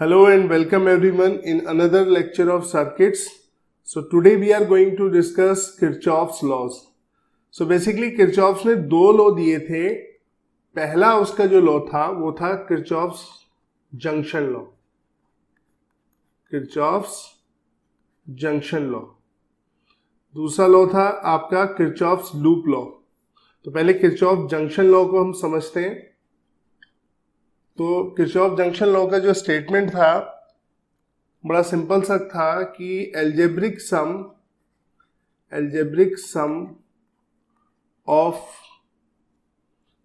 Hello and welcome everyone in another lecture of circuits. So today we are going to discuss Kirchhoff's laws. So basically Kirchhoff's ने दो law दिए थे. पहला उसका जो law था वो था Kirchhoff's junction law. Kirchhoff's junction law. दूसरा लॉ था आपका Kirchhoff's लूप लॉ. तो पहले Kirchhoff जंक्शन लॉ को हम समझते हैं. तो किरचॉफ जंक्शन लॉ का जो स्टेटमेंट था बड़ा सिंपल सा था कि algebraic sum of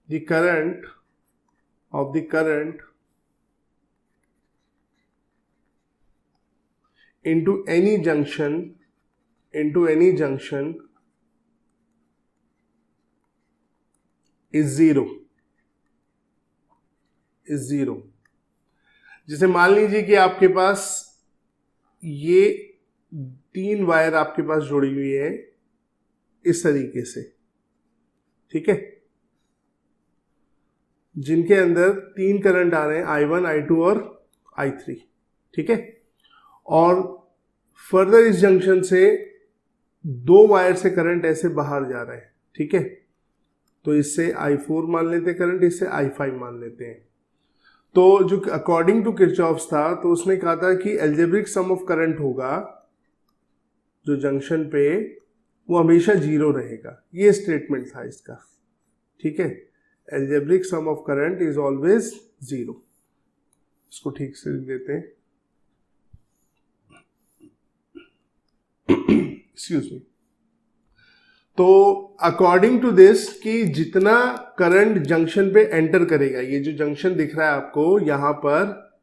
the current into any junction is zero. जैसे मान लीजिए कि आपके पास ये 3 वायर आपके पास जुड़ी हुई है इस तरीके से, ठीक है, जिनके अंदर 3 करंट आ रहे हैं, I1, I2 और I3, ठीक है. और फर्दर इस जंक्शन से 2 वायर से करंट ऐसे बाहर जा रहे हैं, ठीक है. तो इससे I4 मान लेते हैं करंट, इससे I5 मान लेते हैं. तो जो अकॉर्डिंग टू किरचॉफ्स था तो उसने कहा था कि एल्जेब्रिक सम ऑफ करंट होगा जो जंक्शन पे वो हमेशा 0 रहेगा. ये स्टेटमेंट था इसका, ठीक है. Algebraic sum of current is always 0. इसको ठीक से लिख देते हैं. Excuse me. तो अकॉर्डिंग टू दिस कि जितना करंट जंक्शन पे एंटर करेगा, ये जो जंक्शन दिख रहा है आपको यहाँ पर,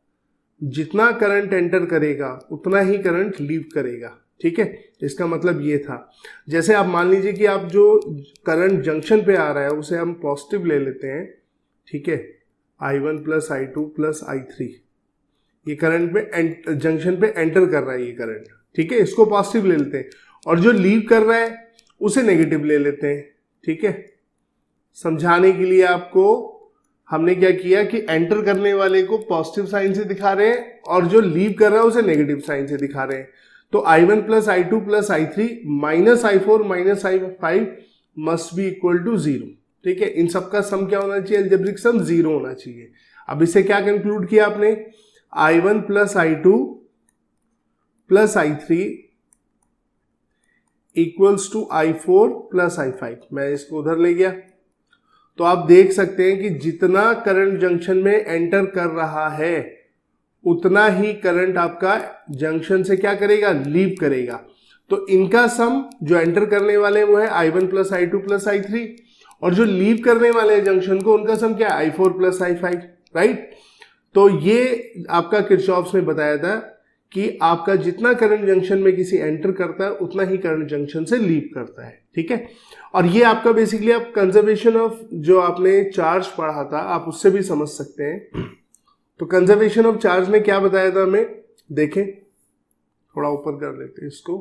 जितना करंट एंटर करेगा उतना ही करंट लीव करेगा, ठीक है. इसका मतलब ये था. जैसे आप मान लीजिए कि आप जो करंट जंक्शन पे आ रहा है उसे हम पॉजिटिव ले लेते हैं, ठीक है. I1 plus I2 plus I3 ये करंट पे जंक्शन पे एंटर कर रहा है ये करंट, ठीक है. इसको पॉजिटिव ले लेते हैं. और जो लीव कर रहा है उसे नेगेटिव ले लेते हैं, ठीक है. समझाने के लिए आपको हमने क्या किया कि एंटर करने वाले को पॉजिटिव साइन से दिखा रहे हैं और जो लीव कर रहा है उसे नेगेटिव साइन से दिखा रहे हैं. तो I1 plus I2 plus I3 minus I4 minus I5 must be equal to 0, ठीक है. इन सबका सम क्या होना चाहिए? एल्जेब्रिक सम 0 होना चाहिए. अब इससे क्या कंक्लूड किया आपने? I1 plus I2 plus I3 equals to I4 plus I5. मैं इसको उधर ले गया. तो आप देख सकते हैं कि जितना करंट जंक्शन में एंटर कर रहा है उतना ही करंट आपका जंक्शन से क्या करेगा? लीव करेगा. तो इनका सम जो एंटर करने वाले वो है I1 plus I2 plus I3 और जो लीव करने वाले हैं जंक्शन को उनका सम क्या है? I4 plus I5, right. तो ये आपका किरचॉफ्स ने बताया था कि आपका जितना करंट जंक्शन में किसी एंटर करता है उतना ही करंट जंक्शन से लीव करता है, ठीक है. और ये आपका बेसिकली आप कंजर्वेशन ऑफ जो आपने चार्ज पढ़ा था आप उससे भी समझ सकते हैं. तो कंजर्वेशन ऑफ चार्ज ने क्या बताया था हमें? देखें, थोड़ा ऊपर कर लेते हैं इसको.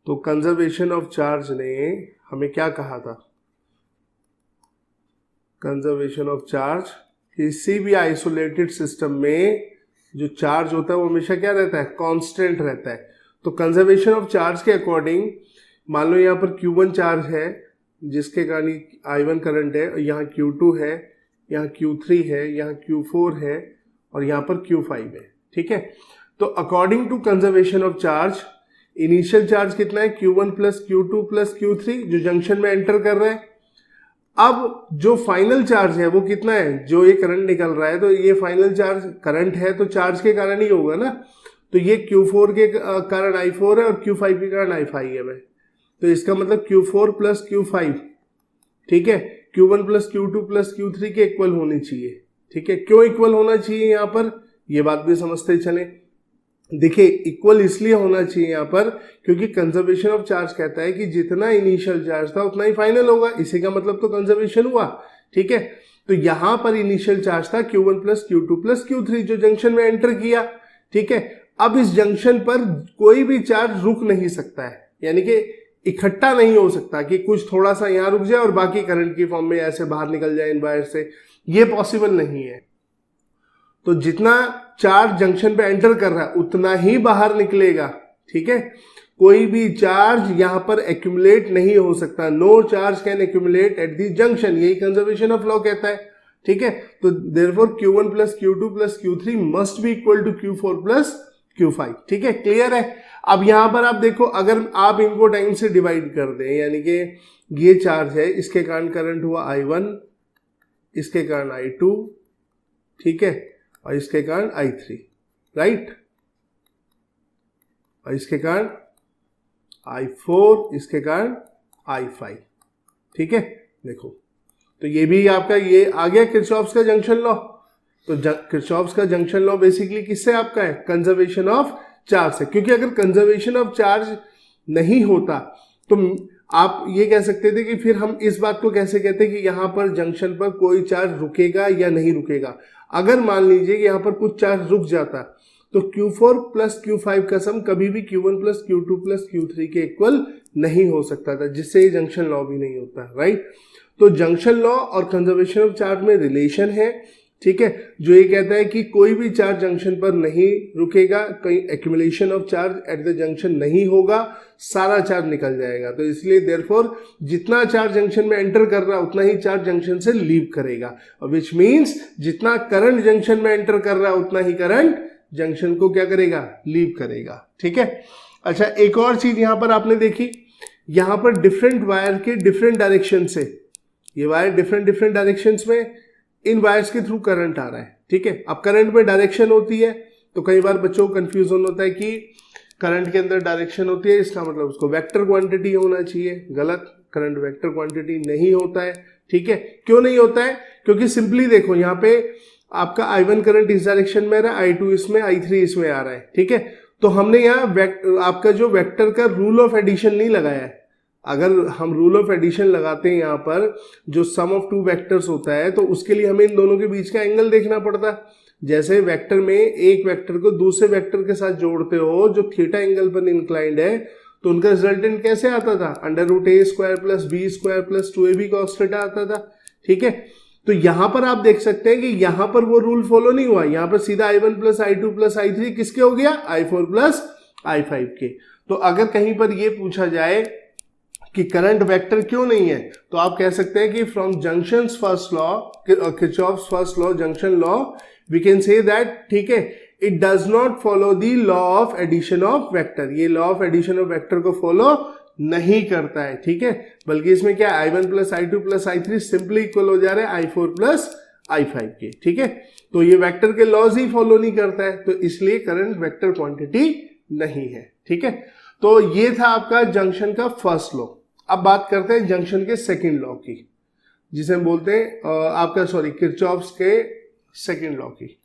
तो कंजर्वेशन ऑफ चार्ज ने हमें क्या कहा था? कंजर्वेशन ऑफ चार्ज, किसी भी आइसोलेटेड सिस्टम में जो चार्ज होता है वो हमेशा क्या रहता है? कांस्टेंट रहता है. तो कंजर्वेशन ऑफ चार्ज के अकॉर्डिंग मान लो यहाँ पर Q1 चार्ज है जिसके कारण I1 करंट है, यहाँ Q2 है, यहाँ Q3 है, यहाँ Q4 है और यहाँ पर Q5 है, ठीक है. तो according to conservation of charge initial charge कितना है? Q1 plus Q2 plus Q3 जो जंक्शन में एंटर कर रहा है. अब जो फाइनल चार्ज है वो कितना है? जो ये करंट निकल रहा है, तो ये फाइनल चार्ज करंट है तो चार्ज के कारण ही होगा ना. तो ये Q4 के कारण I4 है और Q5 के कारण I5 है भाई. तो इसका मतलब Q4 प्लस Q5, ठीक है, Q1 plus Q2 plus Q3 के इक्वल होनी चाहिए, ठीक है. क्यों इक्वल होना चाहिए यहाँ पर? ये बात भी समझते चले. देखिए, इक्वल इसलिए होना चाहिए यहाँ पर क्योंकि कंजर्वेशन ऑफ चार्ज कहता है कि जितना इनिशियल चार्ज था उतना ही फाइनल होगा. इसी का मतलब तो कंजर्वेशन हुआ, ठीक है. तो यहाँ पर इनिशियल चार्ज था Q1 plus Q2 plus Q3 जो जंक्शन में एंटर किया, ठीक है. अब इस जंक्शन पर कोई भी चार्ज रुक नहीं सकता है, यानी कि इकट्ठा नहीं हो सकता कि कुछ थोड़ा सा यहाँ रुक जाए और बाकी करंट की फॉर्म में ऐसे बाहर निकल जाए इन वायर से. ये पॉसिबल नहीं है, तो जितना चार्ज जंक्शन पे एंटर कर रहा है उतना ही बाहर निकलेगा, ठीक है। कोई भी चार्ज यहां पर एक्यूमुलेट नहीं हो सकता, no charge can accumulate at the junction, यही कंजर्वेशन ऑफ लॉ कहता है, ठीक है। तो therefore Q1 plus Q2 plus Q3 must be equal to Q4 plus Q5, ठीक है, क्लियर है। अब यहां पर आप देखो, अगर आप इनको टाइम से डिवाइड कर दें, यानी कि ये चार्ज है, इसके कारण करंट हुआ I1, इसके कारण I2, ठीक है, और इसके कारण I3, राइट, और इसके कारण I4, इसके कारण I5, ठीक है। देखो, तो ये भी आपका ये आ गया किरचॉफ्स का जंक्शन लॉ। तो किरचॉफ्स का जंक्शन लॉ बेसिकली किससे आपका है? कंजर्वेशन ऑफ चार्ज से, क्योंकि अगर कंजर्वेशन ऑफ चार्ज नहीं होता तो आप ये कह सकते थे कि फिर हम इस बात को कैसे कहते हैं कि यहां पर जंक्शन पर कोई चार्ज रुकेगा या नहीं रुकेगा। अगर मान लीजिए कि यहां पर कुछ चार्ज रुक जाता तो Q4 प्लस Q5 का सम कभी भी Q1 plus Q2 plus Q3 के इक्वल नहीं हो सकता था, जिससे ये जंक्शन लॉ भी नहीं होता, राइट। तो जंक्शन लॉ और कंजर्वेशन ऑफ चार्ज में रिलेशन है, ठीक है, जो ये कहता है कि कोई भी चार्ज जंक्शन पर नहीं रुकेगा, कहीं accumulation of charge at the junction नहीं होगा, सारा चार्ज निकल जाएगा। तो इसलिए देयरफॉर जितना चार्ज जंक्शन में एंटर कर रहा है उतना ही चार्ज जंक्शन से लीव करेगा, विच मीन्स जितना करंट जंक्शन में एंटर कर रहा है उतना ही करंट जंक्शन को क्या करेगा? लीव करेगा, ठीक है। अच्छा, एक और चीज यहां पर आपने देखी, यहां पर डिफरेंट वायर के डिफरेंट डायरेक्शन से, ये वायर डिफरेंट डायरेक्शंस में इन वायर्स के थ्रू करंट आ रहा है, ठीक है। अब करंट में डायरेक्शन होती है तो कई बार बच्चों को कंफ्यूजन होता है कि करंट के अंदर डायरेक्शन होती है, इसका मतलब उसको वेक्टर क्वांटिटी होना चाहिए। गलत, करंट वेक्टर क्वांटिटी नहीं होता है, ठीक है। क्यों नहीं होता है? क्योंकि सिंपली देखो, यहाँ पे आपका I1 करंट इस डायरेक्शन में आ रहा है, I2 इसमें, I3 इसमें आ रहा है, ठीक है। तो हमने यहाँ आपका जो वेक्टर का रूल ऑफ एडिशन नहीं लगाया है। अगर हम रूल ऑफ एडिशन लगाते हैं यहाँ पर, जो सम ऑफ टू वेक्टर्स होता है, तो उसके लिए हमें इन दोनों के बीच का एंगल देखना पड़ता है। जैसे वेक्टर में एक वेक्टर को दूसरे वेक्टर के साथ जोड़ते हो जो थीटा एंगल पर इंक्लाइंड है, तो उनका रिजल्टेंट कैसे आता था? √a² plus b² plus 2ab cos theta आता था, ठीक है। तो यहां पर आप देख सकते हैं कि यहां पर वो रूल फॉलो नहीं हुआ, यहां पर सीधा I1 plus I2 plus I3 किसके हो गया? I4 प्लस I5 के। तो अगर कहीं पर ये पूछा जाए कि करंट वेक्टर क्यों नहीं है, तो आप कह सकते हैं कि from junctions first law, Kirchhoff's first law, junction law, we can say that, ठीक है, it does not follow the law of addition of vector. ये law of addition of vector को फॉलो नहीं करता है, ठीक है, बल्कि इसमें क्या I1 plus I2 plus I3 simply equal हो जा रहे हैं I4 प्लस I5 के, ठीक है। तो ये वेक्टर के लॉज ही फॉलो नहीं करता है, तो इसलिए करंट वेक्टर क्वांटिटी नहीं है, ठीक है। तो ये था आपका जंक्शन का फर्स्ट लॉ। अब बात करते हैं जंक्शन के सेकंड लॉ की, जिसे हम बोलते हैं आपका किरचॉफ्स के सेकंड लॉ की।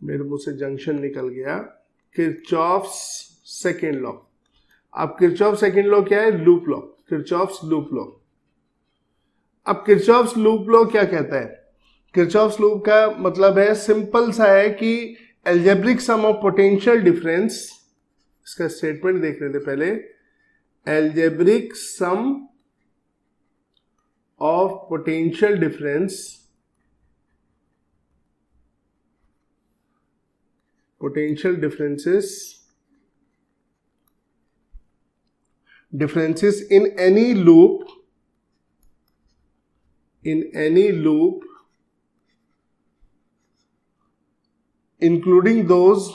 मेरे मुंह से जंक्शन निकल गया। Kirchhoff's second law. अब किरचॉफ सेकंड लॉ क्या है? Loop law, Kirchhoff's loop law. अब किरचॉफ्स लूप लॉ क्या कहता है? किरचॉफ्स लूप का मतलब है, सिंपल सा है कि algebraic sum of potential difference, इसका स्टेटमेंट देख लेते पहले। Algebraic sum of potential difference, potential differences in any loop, including those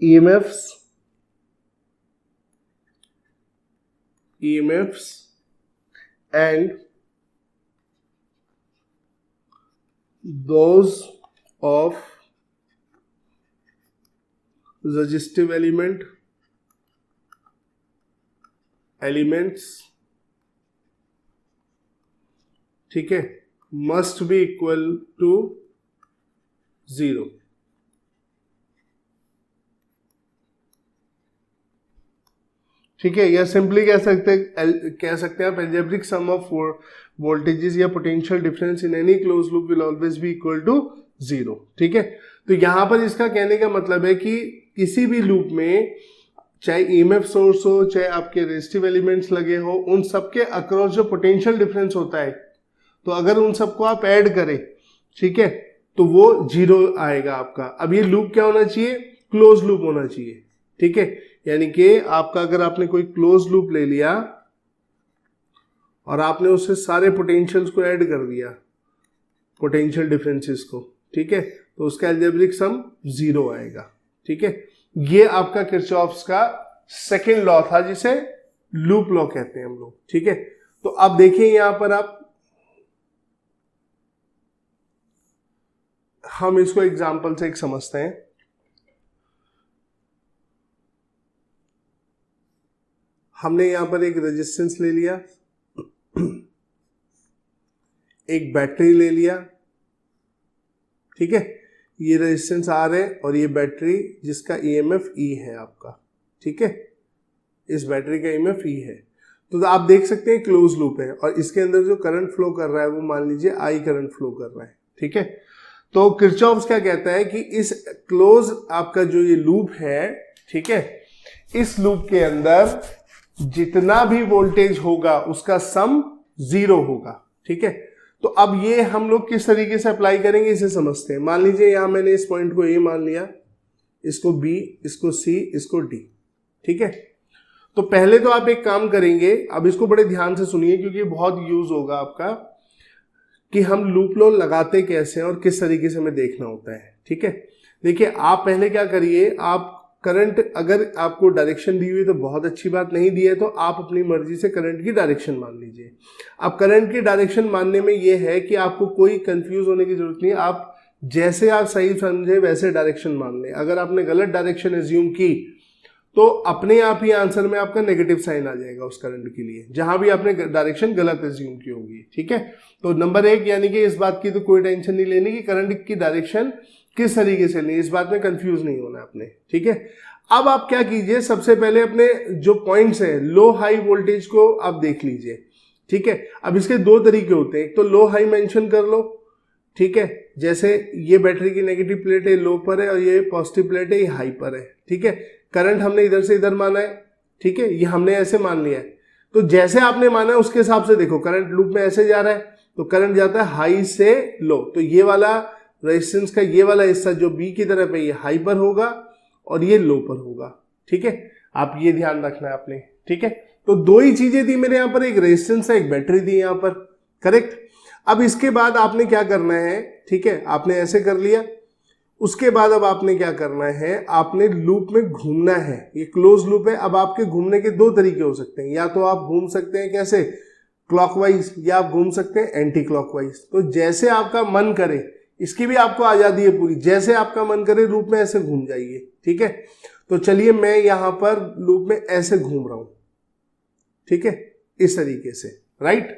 EMFs and those of resistive elements, ठीक है, must be equal to 0। ठीक है, या सिंपली कह सकते हैं आप एल्जेब्रिक सम ऑफ वोल्टेजेस या potential difference in any close loop will always be equal to 0। ठीक है, तो यहां पर इसका कहने का मतलब है कि किसी भी लूप में चाहे ईएमएफ सोर्स हो, चाहे आपके रेजिस्टिव एलिमेंट्स लगे हो, उन सबके अक्रॉस जो पोटेंशियल डिफरेंस होता है, तो अगर उन सबको आप ऐड करें, ठीक है, तो वो 0 आएगा आपका। अब ये लूप क्या होना चाहिए? क्लोज लूप होना चाहिए, ठीक है। यानी कि आपका अगर आपने कोई क्लोज लूप ले लिया और आपने उससे सारे पोटेंशियल्स को ऐड कर दिया, पोटेंशियल डिफरेंसेस को, ठीक है, तो उसका अलजेब्रिक सम 0 आएगा, ठीक है। ये आपका किरचॉफ्स का सेकंड लॉ था, जिसे लूप लॉ कहते हैं हम लोग, ठीक है। तो अब देखिए यहां पर हम इसको एग्जांपल से एक समझते हैं। हमने यहां पर एक रेजिस्टेंस ले लिया, एक बैटरी ले लिया, ठीक है, ये रेजिस्टेंस R है और ये बैटरी जिसका ईएमएफ E है आपका, ठीक है, इस बैटरी का ईएमएफ E है। तो आप देख सकते हैं क्लोज लूप है और इसके अंदर जो करंट फ्लो कर रहा है वो मान लीजिए I करंट फ्लो कर रहा है, ठीक है। तो किरचॉफ्स क्या कहता है कि इस क्लोज आपका जो ये लूप है, ठीक है, इस लूप के अंदर जितना भी वोल्टेज होगा उसका सम 0 होगा, ठीक है। तो अब ये हम लोग किस तरीके से अप्लाई करेंगे इसे समझते हैं। मान लीजिए यहां मैंने इस पॉइंट को A मान लिया, इसको B, इसको C, इसको D, ठीक है। तो पहले तो आप एक काम करेंगे, अब इसको बड़े ध्यान से सुनिए क्योंकि बहुत यूज होगा आपका, कि हम लूप लॉ लगाते कैसे हैं और किस तरीके से हमें देखना होता है, ठीक है। देखिए आप पहले क्या करिए, आप करंट, अगर आपको डायरेक्शन दी हुई तो बहुत अच्छी बात, नहीं दी है तो आप अपनी मर्जी से करंट की डायरेक्शन मान लीजिए। अब करंट की डायरेक्शन मानने में यह है कि आपको कोई कंफ्यूज होने की जरूरत नहीं, आप जैसे आप सही समझे वैसे डायरेक्शन मान लें। अगर आपने गलत डायरेक्शन एज्यूम की तो अपने आप ही आंसर में आपका नेगेटिव साइन आ जाएगा उस करंट के लिए, जहां भी आपने डायरेक्शन गलत एज्यूम की होगी, ठीक है। तो नंबर 1 यानी कि इस बात की तो कोई टेंशन नहीं लेनी कि करंट की डायरेक्शन किस तरीके से लेनी, इस बात में कंफ्यूज नहीं होना आपने, ठीक है। अब आप क्या कीजिए, सबसे पहले अपने जो पॉइंट्स हैं लो हाई वोल्टेज को आप देख लीजिए, ठीक है। अब इसके 2 तरीके होते हैं, एक तो लो हाई मेंशन कर लो, ठीक है, जैसे ये बैटरी की नेगेटिव प्लेट है लो पर है और ये पॉजिटिव प्लेट है ये हाई पर है, ठीक है। करंट हमने इधर से इधर माना है, ठीक है, ये हमने ऐसे मान लिया है। तो जैसे आपने माना है उसके हिसाब से देखो, करंट लूप में ऐसे जा रहा है तो करंट जाता है हाई से लो, तो ये वाला रेजिस्टेंस का ये वाला हिस्सा जो बी की तरफ है ये हाई पर होगा और ये लो पर होगा, ठीक है। आप ये ध्यान रखना है आपने, ठीक है। तो 2 ही चीजें दी मेरे यहां पर, एक रेजिस्टेंस है एक बैटरी दी यहां पर, करेक्ट। अब इसके बाद आपने क्या करना है, ठीक है, आपने ऐसे कर लिया, उसके बाद अब आपने क्या करना है, आपने लूप में घूमना है, ये क्लोज लूप है। अब आपके घूमने के 2 तरीके हो सकते हैं, या तो आप घूम सकते हैं कैसे, क्लॉकवाइज, या आप घूम सकते हैं एंटी क्लॉकवाइज। तो जैसे आपका मन करे, इसकी भी आपको आजादी है पूरी, जैसे आपका मन करे लूप में ऐसे घूम जाइए, ठीक है। तो चलिए मैं यहां पर लूप में ऐसे घूम रहा हूं, ठीक है, इस तरीके से, राइट।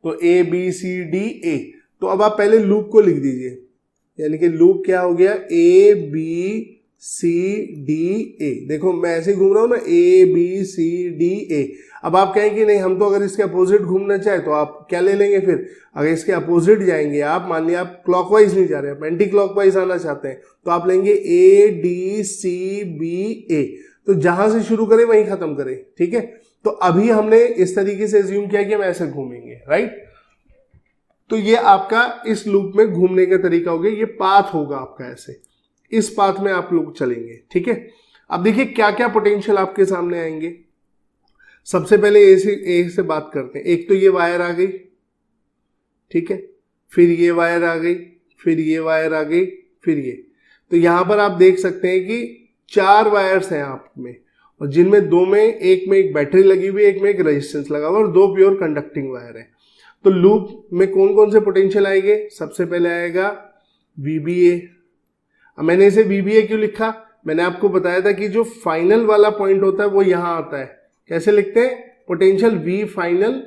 तो A B C D A, तो अब आप पहले लूप को लिख दीजिए, यानी कि लूप क्या हो गया, A B C D A। देखो मैं ऐसे घूम रहा हूं ना, A B C D A। अब आप कहें कि नहीं हम तो अगर इसके अपोजिट घूमना चाहे तो आप क्या ले लेंगे, फिर अगर इसके अपोजिट जाएंगे आप, मान लिया आप क्लॉकवाइज नहीं जा रहे, आप एंटी क्लॉकवाइज आना चाहते हैं, तो आप लेंगे A D C B A। तो जहां से शुरू करें वहीं खत्म करें, ठीक है। तो अभी हमने इस तरीके से एज्यूम किया कि हम ऐसे घूमेंगे, राइट। तो ये आपका इस लूप में घूमने का तरीका हो गया, ये पाथ होगा आपका, ऐसे इस पाथ में आप लोग चलेंगे, ठीक है। अब देखिए क्या क्या पोटेंशियल आपके सामने आएंगे। सबसे पहले ए से बात करते हैं। एक तो ये वायर आ गई, ठीक है, फिर ये वायर आ गई, फिर ये वायर आ गई, फिर ये। तो यहां पर आप देख सकते हैं कि 4 वायर्स हैं आप में, और जिनमें 2 में, एक में एक बैटरी लगी हुई है, एक में एक रेजिस्टेंस लगा हुआ और 2 प्योर कंडक्टिंग वायर है। तो लूप में कौन कौन से पोटेंशियल आएंगे, सबसे पहले आएगा VBA। अब मैंने इसे VBA क्यों लिखा, मैंने आपको बताया था कि जो फाइनल वाला पॉइंट होता है वो यहां आता है। कैसे लिखते हैं, पोटेंशियल V फाइनल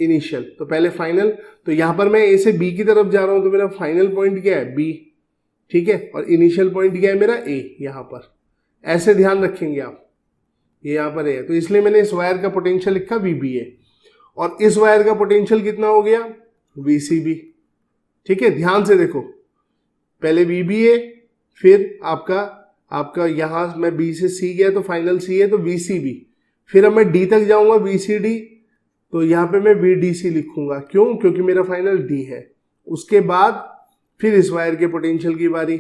इनिशियल। तो पहले फाइनल, तो यहां पर मैं A से B की तरफ जा रहा हूं तो मेरा फाइनल पॉइंट क्या है B, ठीक है, और इनिशियल पॉइंट क्या है मेरा A। यहां पर ऐसे ध्यान रखेंगे आप, ये यहां पर है, तो इसलिए मैंने इस वायर का पोटेंशियल लिखा VBA, और इस वायर का पोटेंशियल कितना हो गया VCB, ठीक है। ध्यान से देखो, पहले VBA, फिर आपका आपका यहाँ मैं बी से सी गया तो फाइनल सी है तो वी सी बी, फिर अब मैं डी तक जाऊंगा वी सी डी, तो यहाँ पे मैं वी डी सी लिखूंगा, क्यों? क्योंकि मेरा फाइनल डी है। उसके बाद फिर इस वायर के पोटेंशियल की बारी,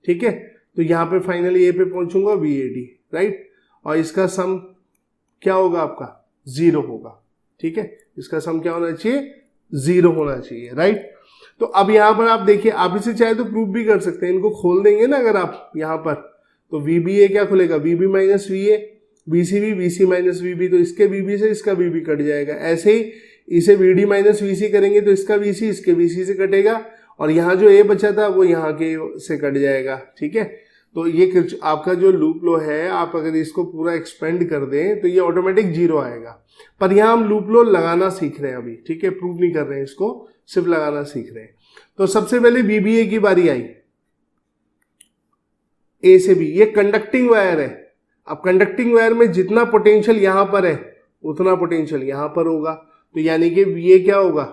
ठीक है, तो यहाँ पे फाइनली ए पे पहुंचूंगा वी ए डी, राइट, और इसका सम क्या होगा आपका? 0 होगा, ठीक है, इसका सम क्या होना चाहिए? 0 होना चाहिए, राइट। तो अब यहाँ पर आप देखिए, आप इसे चाहे तो प्रूव भी कर सकते हैं, इनको खोल देंगे ना अगर आप यहाँ पर, तो वी बी ए क्या खुलेगा? V B minus V A, V C B, V C minus V B, तो इसके वी बी से इसका वी बी कट जाएगा। ऐसे ही इसे वी डी माइनस वी सी करेंगे तो इसका वी सी इसके वी सी से कटेगा, और यहाँ जो ए बचा था वो यहाँ के से कट जाएगा, ठीक है। तो ये आपका जो लूप लो है, आप अगर इसको पूरा एक्सपेंड कर दें तो ये ऑटोमेटिक 0 आएगा। पर यहाँ हम लूप लो लगाना सीख रहे हैं अभी, ठीक है, प्रूव नहीं कर रहे हैं इसको, सिर्फ लगाना सीख रहे हैं। तो सबसे पहले वीबीए की बारी आई, ए से बी, ये कंडक्टिंग वायर है। अब कंडक्टिंग वायर में जितना पोटेंशियल यहां पर है उतना पोटेंशियल यहां पर होगा, तो यानी कि वीए क्या होगा?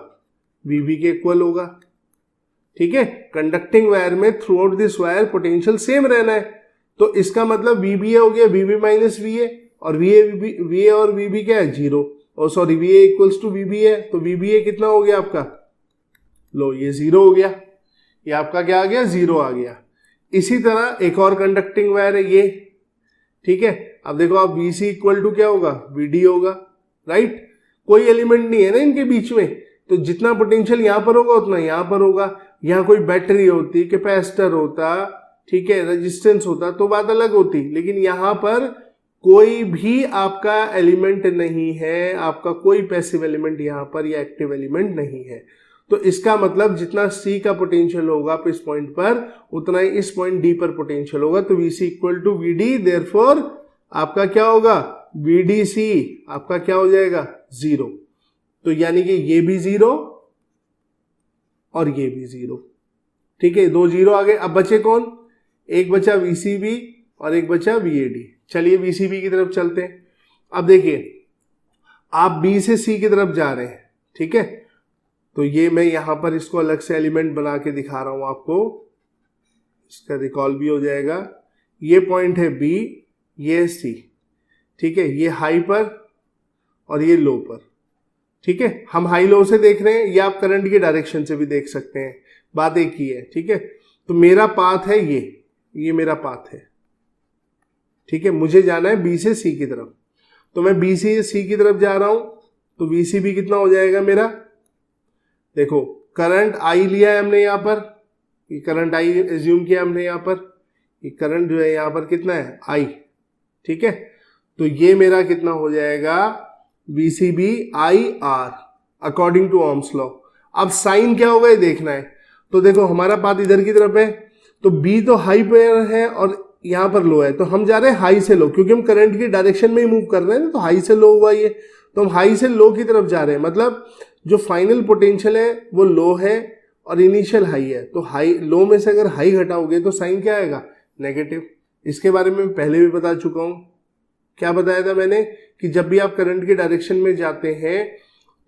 वीबी के इक्वल होगा, ठीक है। कंडक्टिंग वायर में through out this wire potential same रहना है, तो इसका मतलब वीबीए हो गया वीबी माइनस वीए, और वीए और वीबी क्या है? 0, और sorry VA equals to VBA, तो वीबीए कितना हो गया आपका? लो ये 0 हो गया, ये आपका क्या आ गया? 0 आ गया। इसी तरह एक और कंडक्टिंग वायर है ये, ठीक है। अब देखो आप वीसी इक्वल टू क्या होगा? वीडी होगा, राइट, कोई एलिमेंट नहीं है ना इनके बीच में, तो जितना पोटेंशियल यहां पर होगा उतना यहां पर होगा। यहां कोई बैटरी होती, कैपेसिटर होता, ठीक है, रेजिस्टेंस होता तो बात अलग होती, लेकिन यहां पर कोई भी आपका एलिमेंट नहीं है, आपका कोई पैसिव एलिमेंट यहां पर या एक्टिव एलिमेंट नहीं है। तो इसका मतलब जितना सी का पोटेंशियल होगा इस पॉइंट पर, उतना ही इस पॉइंट डी पर पोटेंशियल होगा, तो VC equal to VD, therefore आपका क्या होगा? वीडीसी आपका क्या हो जाएगा? 0। तो यानी कि ये भी 0 और ये भी 0, ठीक है, 2 0 आ गए। अब बचे कौन? एक बचा वीसीबी और एक बचा वीएडी। चलिए वीसीबी की तरफ चलते हैं। अब देखिए आप बी से सी की तरफ जा रहे हैं, ठीक है, तो ये मैं यहां पर इसको अलग से एलिमेंट बना के दिखा रहा हूं आपको, इसका रिकॉल भी हो जाएगा। ये पॉइंट है बी, ये सी, ठीक है, ये हाई पर और ये लो पर, ठीक है। हम हाई लो से देख रहे हैं, या आप करंट की डायरेक्शन से भी देख सकते हैं, बात एक ही है, ठीक है। तो मेरा पाथ है ये मेरा पाथ है, ठीक है, मुझे जाना है बी से सी की तरफ, तो मैं बी से सी की तरफ जा रहा हूं, तो वीसी भी कितना हो जाएगा मेरा? देखो करंट आई लिया है हमने यहां पर, ये करंट आई एज्यूम किया हमने यहां पर, ये करंट जो है यहां पर कितना है? आई, ठीक है। तो ये मेरा कितना हो जाएगा? VCB IR according to Ohm's law. अब साइन क्या होगा ये देखना है। तो देखो हमारा पाथ इधर की तरफ है, तो B तो हाई पर है और यहां पर लो है, तो हम जा रहे हैं हाई से लो, क्योंकि हम करंट की डायरेक्शन में ही मूव कर रहे हैं, तो हाई से लो हुआ ये, तो हम हाई से लो की तरफ जा रहे हैं, मतलब जो फाइनल पोटेंशियल है वो लो है और इनिशियल हाई है, तो हाई लो में से अगर हाई घटाओगे तो साइन क्या आएगा? नेगेटिव। इसके बारे में पहले भी बता चुका हूं। क्या बताया था मैंने? कि जब भी आप करंट की डायरेक्शन में जाते हैं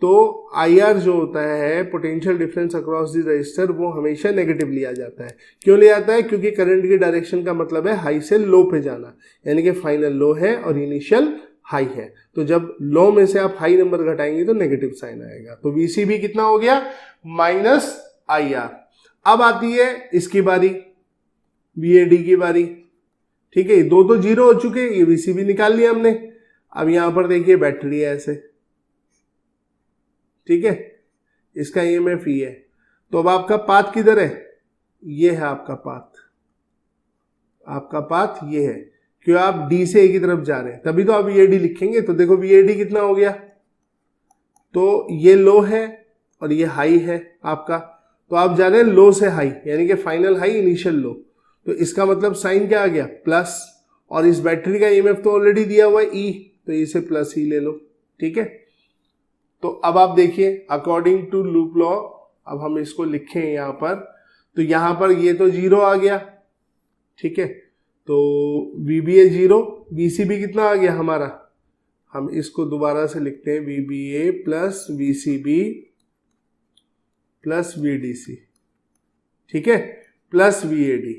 तो IR जो होता है, potential difference across the register, वो हमेशा नेगेटिव लिया जाता है। क्यों लिया जाता है? क्योंकि करंट की डायरेक्शन का मतलब है हाई से लो पे जाना, यानी कि फाइनल लो है और इनिशियल हाई है, तो जब लो में से आप हाई नंबर घटाएंगे तो नेगेटिव साइन आएगा। तो VCB कितना हो गया? -IR। अब आती है इसकी बारी, VAD की बारी, ठीक है, दो तो 0 हो चुके, ये VCB निकाल लिया हमने। अब यहां पर देखिए बैटरी है ऐसे, ठीक है, इसका EMF ये है, तो अब आपका पाथ किधर है? ये है आपका पाथ, आपका पाथ ये है, क्यों? आप D से A की तरफ जा रहे हैं, तभी तो आप VAD लिखेंगे। तो देखो VAD कितना हो गया? तो ये लो है और ये हाई है आपका, तो आप जा रहे हैं लो से हाई, यानी कि फाइनल हाई इनिशियल लो, तो इसका मतलब साइन क्या आ गया? प्लस, और इस बैटरी का EMF तो ऑलरेडी दिया हुआ है E, तो इसे प्लस ही ले लो, ठीक है। तो अब आप देखिए अकॉर्डिंग टू लूप लॉ, अब हम इसको लिखें यहां पर, तो यहां पर ये तो 0 आ गया, ठीक है, तो VBA 0, VCB कितना आ गया हमारा? हम इसको दोबारा से लिखते हैं, VBA plus VCB plus VDC, ठीक है, प्लस VAD।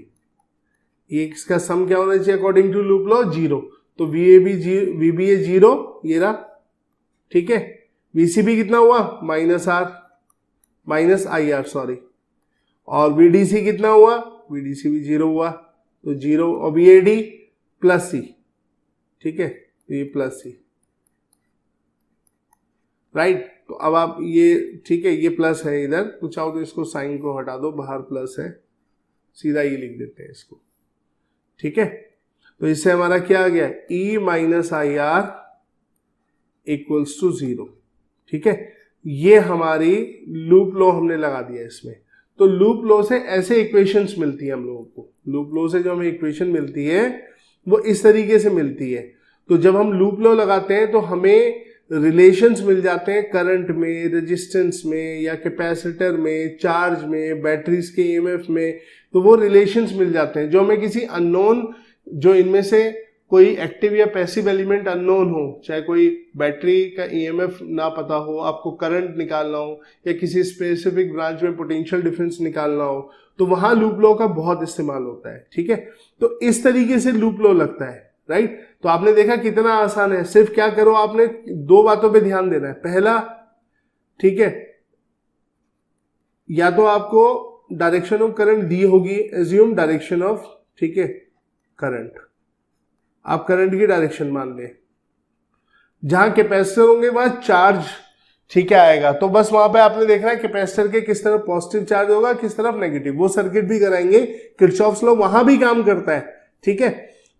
ये इसका सम क्या होना चाहिए अकॉर्डिंग टू लूप लॉ? 0। तो VBA 0 ये रहा, ठीक है। VCB कितना हुआ? माइनस IR सॉरी, और VDC कितना हुआ? VDC भी 0 हुआ, तो 0, और VAD प्लस C, ठीक है, तो ये प्लस C, राइट। तो अब आप ये, ठीक है, ये प्लस है इधर, तो चाहो तो इसको साइन को हटा दो, बाहर प्लस है, सीधा ये लिख देते हैं इसको, ठीक है। तो इससे हमारा क्या आ गया? E minus IR equals to 0, ठीक है। ये हमारी लूप लॉ हमने लगा दिया इसमें। तो लूप लॉ से ऐसे इक्वेशंस मिलती है हम लोगों को। लूप लॉ से जो हमें इक्वेशन मिलती है वो इस तरीके से मिलती है। तो जब हम लूप लॉ लगाते हैं तो हमें रिलेशंस मिल जाते हैं करंट में, रेजिस्टेंस में, या कैपेसिटर में, चार्ज में, बैटरीज के EMF में। तो वो रिलेशंस मिल जाते हैं जो हमें किसी अननोन, जो इनमें से कोई एक्टिव या पैसिव एलिमेंट अननोन हो, चाहे कोई बैटरी का EMF ना पता हो, आपको करंट निकालना हो, या किसी स्पेसिफिक ब्रांच में पोटेंशियल डिफरेंस निकालना हो, तो वहां लूप लॉ का बहुत इस्तेमाल होता है, ठीक है। तो इस तरीके से लूप लॉ लगता है, राइट। तो आपने देखा कितना आसान है। सिर्फ क्या करो, आपने 2 बातों पे ध्यान देना है। पहला, ठीक है, या तो आपको डायरेक्शन ऑफ करंट दी होगी, एज्यूम डायरेक्शन ऑफ, ठीक है, करंट, आप करंट की डायरेक्शन मान लें। जहां कैपेसिटर होंगे वहां चार्ज, ठीक है, आएगा। तो बस वहां पे आपने देखना है कैपेसिटर के किस तरफ पॉजिटिव चार्ज होगा, किस तरफ नेगेटिव। वो सर्किट भी कराएंगे, किरचॉफ्स लॉ वहां भी काम करता है, ठीक है।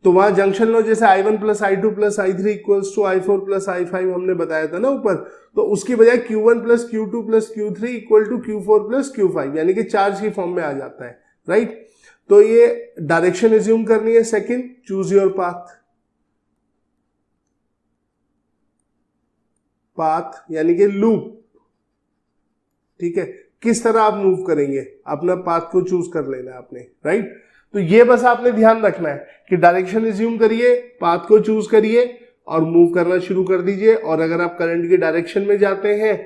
तो वहां जंक्शन लॉ जैसे I1 plus I2 plus I3 equals to I4 plus I5 हमने बताया था ना ऊपर, तो उसकी बजाय Q1 plus Q2 plus Q3 equal to Q4 plus Q5, यानी कि चार्ज की फॉर्म में आ जाता है, राइट। तो ये डायरेक्शन एज्यूम करनी है। सेकंड, चूज योर पाथ यानी कि लूप, ठीक है, किस तरह आप मूव करेंगे, अपना पाथ को चूज कर लेना है आपने, राइट। तो ये बस आपने ध्यान रखना है कि डायरेक्शन एज्यूम करिए, पाथ को चूज करिए और मूव करना शुरू कर दीजिए। और अगर आप करंट की डायरेक्शन में जाते हैं,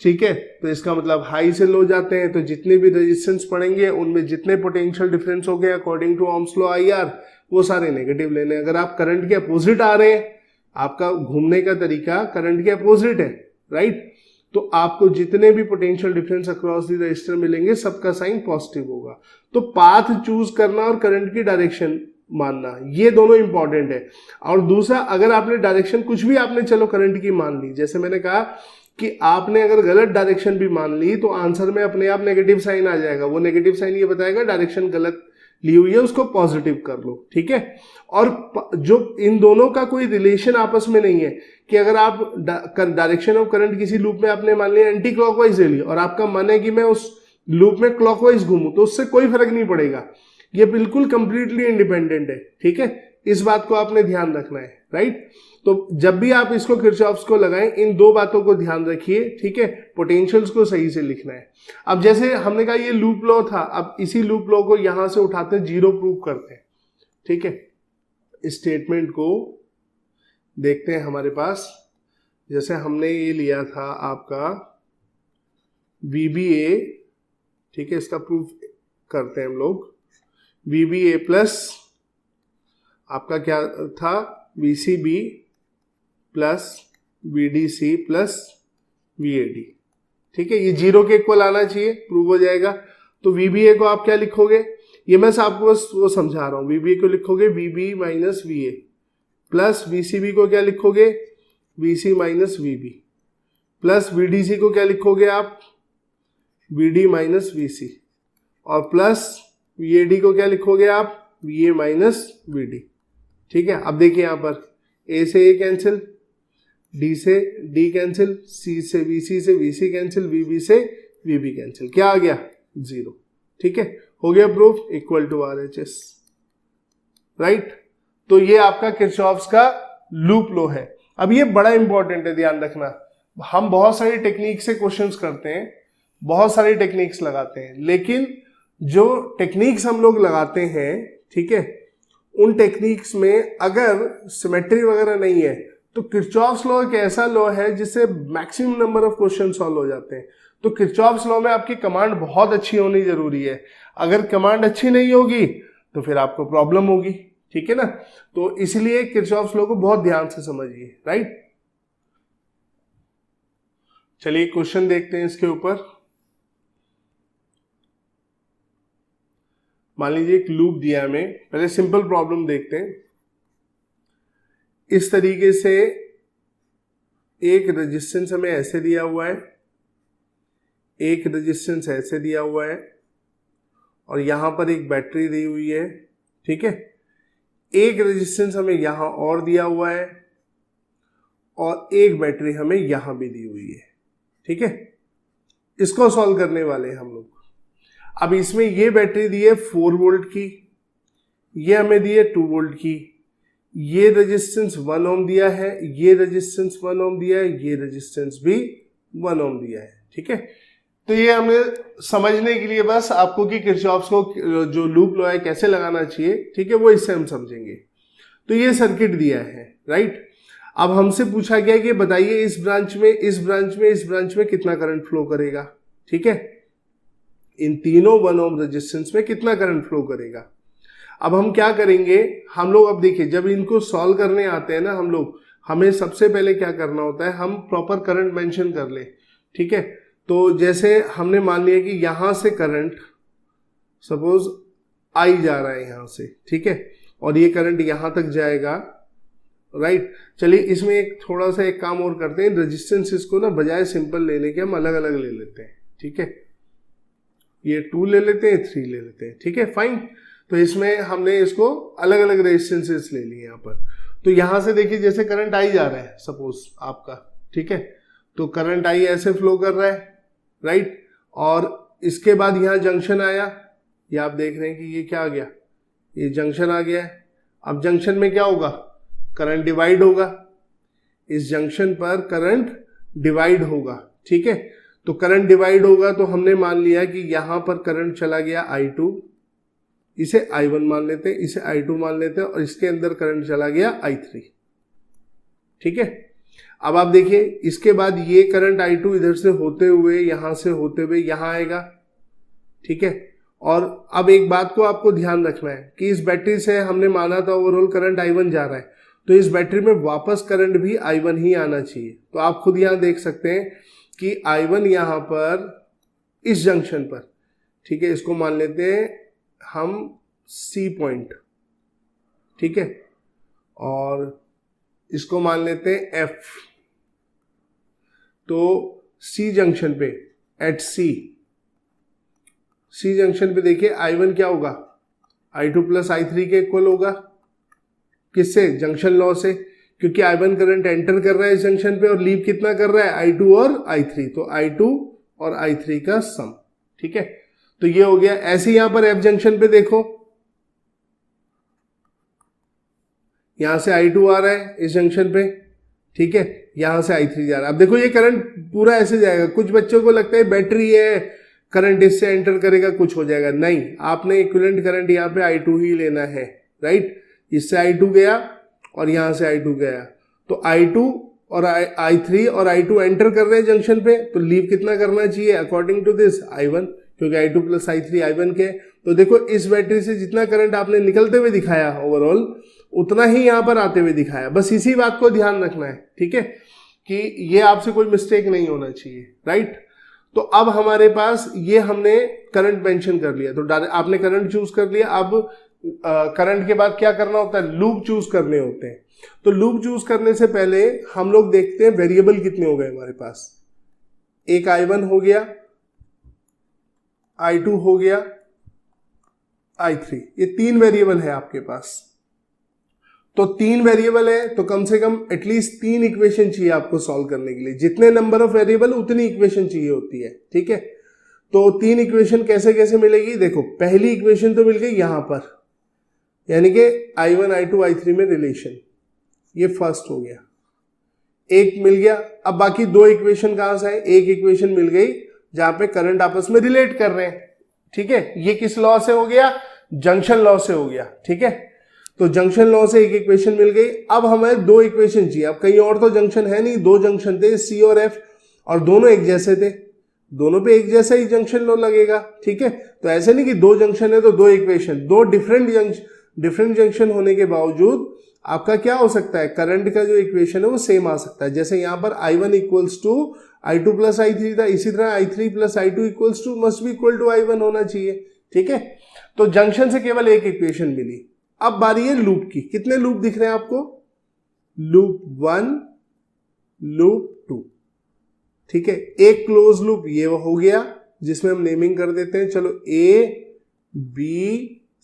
ठीक है, तो इसका मतलब हाई से लो जाते हैं, तो जितने भी रेजिस्टेंस पड़ेंगे उनमें जितने पोटेंशियल डिफरेंस हो गए according to Ohm's law IR, वो सारे नेगेटिव लेने। अगर आप करंट के अपोजिट आ रहे हैं, आपका घूमने का तरीका करंट के अपोजिट है, राइट, तो आपको जितने भी potential difference across the register मिलेंगे सबका साइन पॉजिटिव होगा। तो पाथ चूज करना और करंट की डायरेक्शन मानना, ये दोनों इंपॉर्टेंट है। और दूसरा, अगर आपने डायरेक्शन कुछ भी आपने चलो करंट की मान ली, जैसे मैंने कहा कि आपने अगर गलत डायरेक्शन भी मान ली तो आंसर में अपने आप नेगेटिव साइन आ जाएगा। वो नेगेटिव साइन ये बताएगा डायरेक्शन गलत ली हुई है, उसको पॉजिटिव कर लो, ठीक है। और जो इन दोनों का कोई रिलेशन आपस में नहीं है कि अगर आप डायरेक्शन ऑफ करंट किसी लूप में आपने मान लिया एंटी क्लॉकवाइज ले ली और आपका मन है कि मैं उस लूप में क्लॉकवाइज घूमूं, तो उससे कोई फर्क नहीं पड़ेगा। ये बिल्कुल कंप्लीटली इंडिपेंडेंट है, ठीक है। इस बात को आपने ध्यान रखना है, राइट। तो जब भी आप इसको किरचॉफ्स को लगाएं, इन 2 बातों को ध्यान रखिए, ठीक है। पोटेंशियल्स को सही से लिखना है। अब जैसे हमने कहा ये लूप लॉ था, अब इसी लूप लॉ को यहां से उठाते 0 प्रूव करते हैं, ठीक है। स्टेटमेंट को देखते हैं हमारे पास, जैसे हमने ये लिया था आपका VBA, ठीक है, इसका प्रूफ करते हैं हम लोग। VBA प्लस आपका क्या था, VCB plus VDC plus VAD, ठीक है। ये 0 के इक्वल आना चाहिए, प्रूव हो जाएगा। तो VBA को आप क्या लिखोगे, ये मैं आपको बस वो समझा रहा हूं। VBA को लिखोगे VB minus VA plus VCB को क्या लिखोगे, VC minus VB plus VDC को क्या लिखोगे आप, VD माइनस VC और प्लस VAD को क्या लिखोगे आप, VA माइनस VD, ठीक है। अब देखिए यहां पर A से A कैंसिल, D से D कैंसिल, C से VC कैंसिल, VB से VB कैंसिल, क्या आ गया 0, ठीक है। हो गया proof, equal to RHS, right. तो ये आपका किरचॉफ्स का लूप लॉ है। अब ये बड़ा इंपॉर्टेंट है, ध्यान रखना। हम बहुत सारी टेक्निक से क्वेश्चंस करते हैं, बहुत सारी टेक्निक्स लगाते हैं, लेकिन जो टेक्निक्स हम लोग लगाते हैं, ठीक है, उन टेक्निक्स में अगर सिमेट्री वगैरह नहीं है तो किरचॉफ्स लॉ एक ऐसा लॉ है जिससे maximum number of question solve हो जाते हैं। तो किरचॉफ्स लॉ में आपकी कमांड बहुत अच्छी होनी जरूरी है। अगर कमांड अच्छी नहीं होगी तो फिर आपको प्रॉब्लम होगी, ठीक है ना। तो इसलिए किरचॉफ्स लॉ को बहुत ध्यान से समझिए, राइट। चलिए क्वेश्चन देखते हैं इसके ऊपर। मान लीजिए एक लूप दिया हमें, पहले सिंपल प्रॉब्लम देखते हैं। इस तरीके से एक रेजिस्टेंस हमें ऐसे दिया हुआ है, एक रेजिस्टेंस ऐसे दिया हुआ है, और यहां पर एक बैटरी दी हुई है, ठीक है। एक रेजिस्टेंस हमें यहां और दिया हुआ है, और एक बैटरी हमें यहां भी दी हुई है, ठीक है। इसको सॉल्व करने वाले हैं हम लोग। अब इसमें ये बैटरी दी है 4 वोल्ट की, ये हमें दी है 2 वोल्ट की, ये रेजिस्टेंस 1 ओम दिया है, ये रेजिस्टेंस 1 ओम दिया है, ये रेजिस्टेंस भी 1 ओम दिया है, ठीक है। तो ये हमें समझने के लिए बस आपको कि किरचॉफ्स को जो लूप लॉ है कैसे लगाना चाहिए, ठीक है, वो इससे हम समझेंगे। तो ये सर्किट दिया है, राइट। अब हमसे पूछा गया कि बताइए इस ब्रांच में, इस ब्रांच में, इस ब्रांच में कितना करंट फ्लो करेगा, ठीक है। इन तीनों 1 ओम रेजिस्टेंस में कितना करंट फ्लो करेगा। अब हम क्या करेंगे, हम लोग अब देखिए जब इनको सॉल्व करने आते हैं ना हम लोग, हमें सबसे पहले क्या करना होता है, हम प्रॉपर करंट मेंशन कर ले, ठीक है। तो जैसे हमने मान लिया कि यहां से करंट सपोज आई जा रहा है यहां से, ठीक है, और ये करंट यहां तक जाएगा, राइट। चलिए इसमें एक थोड़ा सा एक काम और करते हैं, रेजिस्टेंसेस को ना बजाय सिंपल लेने के हम अलग अलग ले लेते हैं, ठीक है। ये 2 ले लेते हैं, 3 ले लेते हैं, ठीक है, फाइन। तो इसमें हमने इसको अलग अलग रेजिस्टेंसेस ले लिए यहाँ पर। तो यहां से देखिए जैसे करंट आई जा रहा है सपोज आपका, ठीक है, तो करंट आई ऐसे फ्लो कर रहा है, राइट। और इसके बाद यहाँ जंक्शन आया, ये आप देख रहे हैं कि ये क्या आ गया, ये जंक्शन आ गया है। अब जंक्शन में क्या होगा, करंट डिवाइड होगा, इस जंक्शन पर करंट डिवाइड होगा, ठीक है। तो करंट डिवाइड होगा तो हमने मान लिया कि यहां पर करंट चला गया I2, इसे I1 मान लेते हैं, इसे I2 मान लेते हैं, और इसके अंदर करंट चला गया I3, ठीक है। अब आप देखिए इसके बाद ये करंट I2 इधर से होते हुए यहां से होते हुए यहां आएगा, ठीक है। और अब एक बात को आपको ध्यान रखना है कि इस बैटरी से हमने माना था ओवरऑल करंट I1 जा रहा है, तो इस बैटरी में वापस करंट भी I1 ही आना चाहिए। तो आप खुद यहां देख सकते हैं कि I1 यहां पर इस जंक्शन पर, ठीक है, इसको मान लेते हैं हम C पॉइंट, ठीक है, और इसको मान लेते हैं F। तो C जंक्शन पे एट C जंक्शन पे देखिए I1 क्या होगा, I2 प्लस I3 के इक्वल होगा, किससे, जंक्शन लॉ से, क्योंकि I1 करंट एंटर कर रहा है इस जंक्शन पे और लीव कितना कर रहा है, I2 और I3, तो I2 और I3 का सम, ठीक है। तो ये हो गया। ऐसे यहां पर F जंक्शन पे देखो, यहां से I2 आ रहा है इस जंक्शन पे, ठीक है, यहां से I3 जा रहा है। अब देखो ये करंट पूरा ऐसे जाएगा। कुछ बच्चों को लगता है बैटरी है, करंट इससे एंटर करेगा कुछ हो जाएगा, नहीं, आपने इक्विवेलेंट करंट यहाँ पे I2 ही लेना है, राइट। इससे I2 गया और यहां से I2 गया, तो I2 और I3 और I2 एंटर कर रहे हैं जंक्शन पे, तो लीव कितना करना चाहिए अकॉर्डिंग टू दिस, I1, क्योंकि I2 प्लस I3 I1 के। तो देखो इस बैटरी से जितना करंट आपने निकलते हुए दिखाया ओवरऑल, उतना ही यहां पर आते हुए दिखाया। बस इसी बात को ध्यान रखना है, ठीक है, कि ये आपसे कोई मिस्टेक नहीं होना चाहिए, राइट। तो अब हमारे पास ये हमने करंट मेंशन कर लिया, तो आपने करंट चूज कर लिया। अब करंट के बाद क्या करना होता है, लूप चूज करने होते हैं। तो लूप चूज करने से पहले हम लोग देखते हैं वेरिएबल कितने हो गए हमारे पास। एक I1 हो गया, I2 हो गया, I3, ये 3 वेरिएबल है आपके पास। तो 3 वेरिएबल है तो कम से कम एटलीस्ट 3 इक्वेशन चाहिए आपको सॉल्व करने के लिए। जितने नंबर ऑफ वेरिएबल उतनी इक्वेशन चाहिए होती है, ठीक है। तो 3 इक्वेशन कैसे कैसे मिलेगी, देखो पहली इक्वेशन तो मिल गई यहां पर, यानी कि I1 I2 I3 में रिलेशन, ये फर्स्ट हो गया, एक मिल गया। अब बाकी 2 इक्वेशन कहां से है, एक इक्वेशन मिल गई जहां पे करंट आपस में रिलेट कर रहे हैं, ठीक है। ये किस लॉ से हो गया, जंक्शन लॉ से हो गया, ठीक है। तो जंक्शन लॉ से एक इक्वेशन मिल गई। अब हमें 2 इक्वेशन चाहिए। अब कहीं और तो जंक्शन है नहीं, 2 जंक्शन थे C और F, और दोनों एक जैसे थे, दोनों पे एक जैसा ही जंक्शन लो लगेगा, ठीक है। तो ऐसे नहीं कि दो जंक्शन है तो दो इक्वेशन, दो डिफरेंट जंक्शन होने के बावजूद आपका क्या हो सकता है, करंट का जो इक्वेशन है वो सेम आ सकता है। जैसे यहाँ पर I1 equals to I2 plus I3 था, इसी तरह I3 plus I2 equals to must be equal to I1 होना चाहिए, ठीक है। तो जंक्शन से केवल एक इक्वेशन मिली। अब बारी है लूप की। कितने लूप दिख रहे हैं आपको? लूप 1, लूप 2, ठीक है। एक क्लोज लूप ये हो गया जिसमें हम नेमिंग कर देते हैं, चलो A B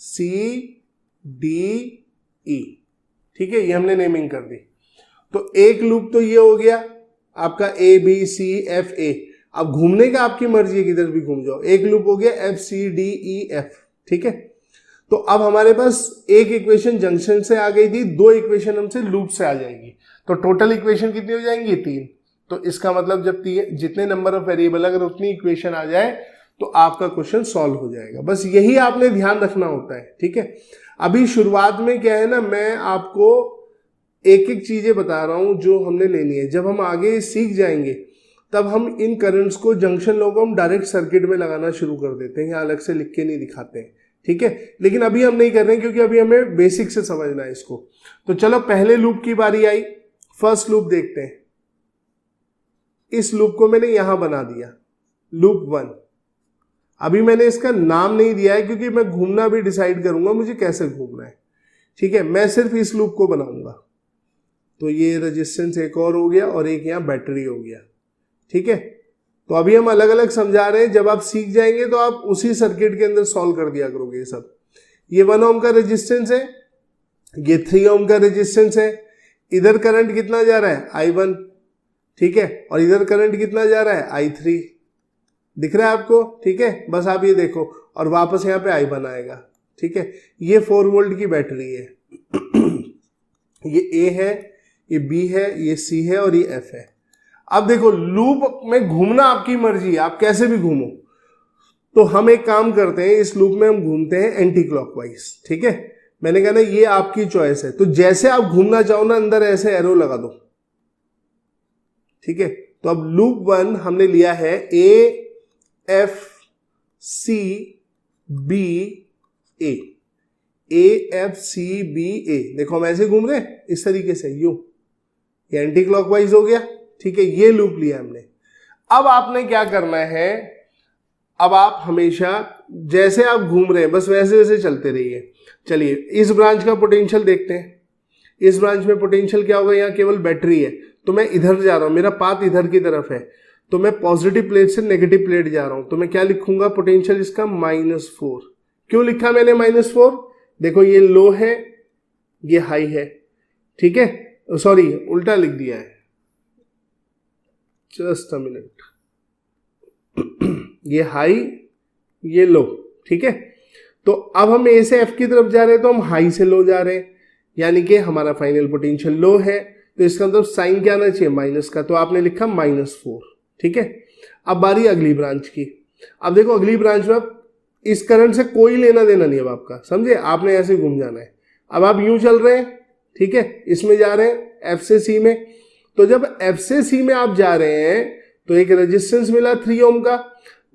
C D E, ठीक है, ये हमने नेमिंग कर दी। तो एक लूप तो ये हो गया आपका A B C F A। अब घूमने का आपकी मर्जी है, किधर भी घूम जाओ। एक लूप हो गया F C D E F, ठीक है। तो अब हमारे पास एक इक्वेशन जंक्शन से आ गई थी, दो इक्वेशन हमसे लूप से आ जाएगी, तो टोटल इक्वेशन कितनी हो जाएंगी? 3। तो इसका मतलब जब जितने नंबर ऑफ वेरिएबल अगर उतनी इक्वेशन आ जाए तो आपका क्वेश्चन सॉल्व हो जाएगा। बस यही आपने ध्यान रखना होता है, ठीक है। अभी शुरुआत में क्या है ना, मैं आपको एक एक चीजें बता रहा हूं जो हमने लेनी है। जब हम आगे सीख जाएंगे तब हम इन करंट्स को, जंक्शन लो को हम डायरेक्ट सर्किट में लगाना शुरू कर देते हैं, यहाँ अलग से लिख के नहीं दिखाते हैं, ठीक है। लेकिन अभी हम नहीं कर रहे हैं क्योंकि अभी हमें बेसिक से समझना है इसको। तो चलो पहले लूप की बारी आई, फर्स्ट लूप देखते हैं। इस लूप को मैंने यहां बना दिया, लूप 1। अभी मैंने इसका नाम नहीं दिया है क्योंकि मैं घूमना भी डिसाइड करूंगा मुझे कैसे घूमना है, ठीक है। मैं सिर्फ इस लूप को बनाऊंगा। तो ये रेजिस्टेंस एक और हो गया और एक यहाँ बैटरी हो गया, ठीक है। तो अभी हम अलग अलग समझा रहे हैं, जब आप सीख जाएंगे तो आप उसी सर्किट के अंदर सॉल्व कर दिया करोगे ये सब। ये 1 ओम का रेजिस्टेंस है, ये 3 ओम का रेजिस्टेंस है। इधर करंट कितना जा रहा है? I1, ठीक है। और इधर करंट कितना जा रहा है? I3, दिख रहा है आपको, ठीक है। बस आप ये देखो और वापस यहाँ पे I1 आएगा, ठीक है। ये 4 वोल्ट की बैटरी है। ये A है, ये B है, ये C है और ये F है। अब देखो लूप में घूमना आपकी मर्जी है, आप कैसे भी घूमो। तो हम एक काम करते हैं, इस लूप में हम घूमते हैं एंटी क्लॉकवाइज, ठीक है। मैंने कहा ना ये आपकी चॉइस है, तो जैसे आप घूमना चाहो ना अंदर ऐसे एरो लगा दो, ठीक है। तो अब लूप 1 हमने लिया है A F C B A, A F C B A। देखो हम ऐसे घूम रहे हैं इस तरीके से, यूं, ये एंटी क्लॉकवाइज हो गया, ठीक है। ये लूप लिया हमने। अब आपने क्या करना है, अब आप हमेशा जैसे आप घूम रहे हैं बस वैसे वैसे चलते रहिए। चलिए इस ब्रांच का पोटेंशियल देखते हैं। इस ब्रांच में पोटेंशियल क्या होगा? यहाँ केवल बैटरी है, तो मैं इधर जा रहा हूं, मेरा पाथ इधर की तरफ है, तो मैं पॉजिटिव प्लेट से नेगेटिव प्लेट जा रहा हूं। तो मैं क्या लिखूंगा? पोटेंशियल इसका -4। क्यों लिखा मैंने -4? देखो ये लो है, ये हाई है, ठीक है। सॉरी उल्टा लिख दिया है, जस्ट अ मिनट। ये हाई, ये लो, ठीक है। तो अब हम ए से एफ की तरफ जा रहे हैं तो हम हाई से लो जा रहे हैं, यानी कि हमारा फाइनल पोटेंशियल लो है, तो इसका मतलब साइन क्या आना चाहिए? माइनस का। तो आपने लिखा -4, ठीक है। अब बारी अगली ब्रांच की। अब देखो अगली ब्रांच में आप इस करंट से कोई लेना देना नहीं अब आपका, समझे। आपने ऐसे घूम जाना है। अब आप यूं चल रहे हैं, ठीक है, इसमें जा रहे हैं एफ से सी में। तो जब एफ से सी में आप जा रहे हैं तो एक रेजिस्टेंस मिला 3 ओम का,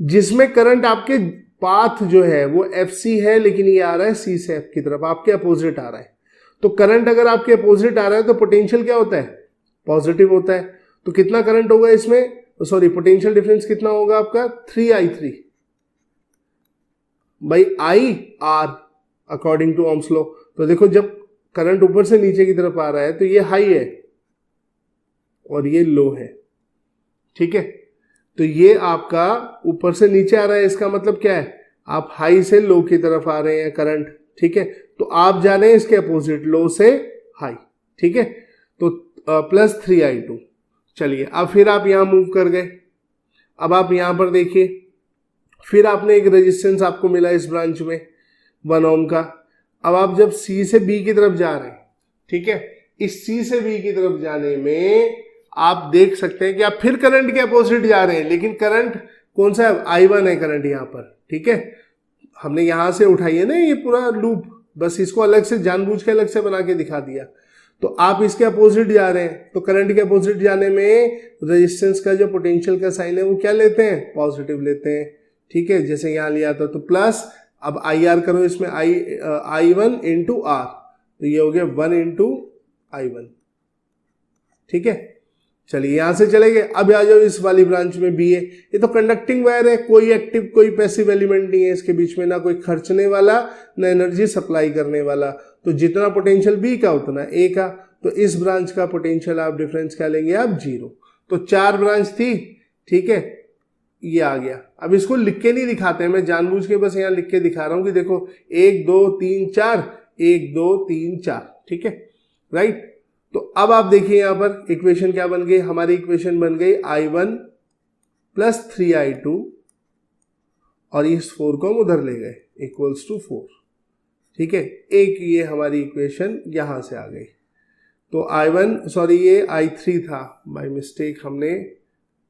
जिसमें करंट आपके पाथ जो है वो एफ सी है, लेकिन ये आ रहा है सी से एफ की तरफ, आपके अपोजिट आ रहा है। तो करंट अगर आपके अपोजिट आ रहा है तो पोटेंशियल क्या होता है? पॉजिटिव होता है। तो कितना करंट होगा इसमें? सॉरी, पोटेंशियल डिफरेंस कितना होगा आपका? 3I3 by IR according to Ohm's law. तो देखो जब करंट ऊपर से नीचे की तरफ आ रहा है तो ये हाई है और ये लो है, ठीक है। तो ये आपका ऊपर से नीचे आ रहा है, इसका मतलब क्या है? आप हाई से लो की तरफ आ रहे हैं करंट, ठीक है। तो आप जा रहे हैं इसके अपोजिट, लो से हाई, ठीक है। तो +3I2। चलिए अब फिर आप यहां मूव कर गए। अब आप यहां पर देखिए, फिर आपने एक रेजिस्टेंस आपको मिला इस ब्रांच में 1 ओम का। अब आप जब सी से बी की तरफ जा रहे हैं, ठीक है, इस सी से बी की तरफ जाने में आप देख सकते हैं कि आप फिर करंट के अपोजिट जा रहे हैं, लेकिन करंट कौन सा है? I1 है करंट यहां पर, ठीक है। हमने यहां से उठाई है ना ये पूरा लूप, बस इसको अलग से जानबूझ के अलग से बना के दिखा दिया। तो आप इसके अपोजिट जा रहे हैं, तो करंट के अपोजिट जाने में रेजिस्टेंस का जो पोटेंशियल का साइन है वो क्या लेते हैं, पॉजिटिव लेते हैं। ठीक है, जैसे यहाँ लिया था तो प्लस, अब आई आर करो इसमें, आई वन इंटू आर, तो ये हो गया 1 इंटू आई वन। ठीक है, चलिए यहां से चले गए। अब आ जाओ इस वाली ब्रांच में बी है, ये तो कंडक्टिंग वायर है, कोई एक्टिव कोई पैसिव एलिमेंट नहीं है इसके बीच में, ना कोई खर्चने वाला ना एनर्जी सप्लाई करने वाला, तो जितना पोटेंशियल बी का उतना ए का, तो इस ब्रांच का पोटेंशियल आप डिफरेंस क्या लेंगे आप, 0। तो 4 ब्रांच थी, ठीक है, ये आ गया। अब इसको लिख के नहीं दिखाते हैं, मैं जानबूझ के बस यहाँ लिख के दिखा रहा हूं कि देखो 1 2 3 4, 1 2 3 4, ठीक है, राइट। तो अब आप देखिए यहां पर इक्वेशन क्या बन गई, हमारी इक्वेशन बन गई I1 प्लस 3I2, और इस 4 को हम उधर ले गए, इक्वल्स टू 4। ठीक है, एक ये हमारी इक्वेशन यहां से आ गई। तो I1, सॉरी ये I3 था, बाय मिस्टेक हमने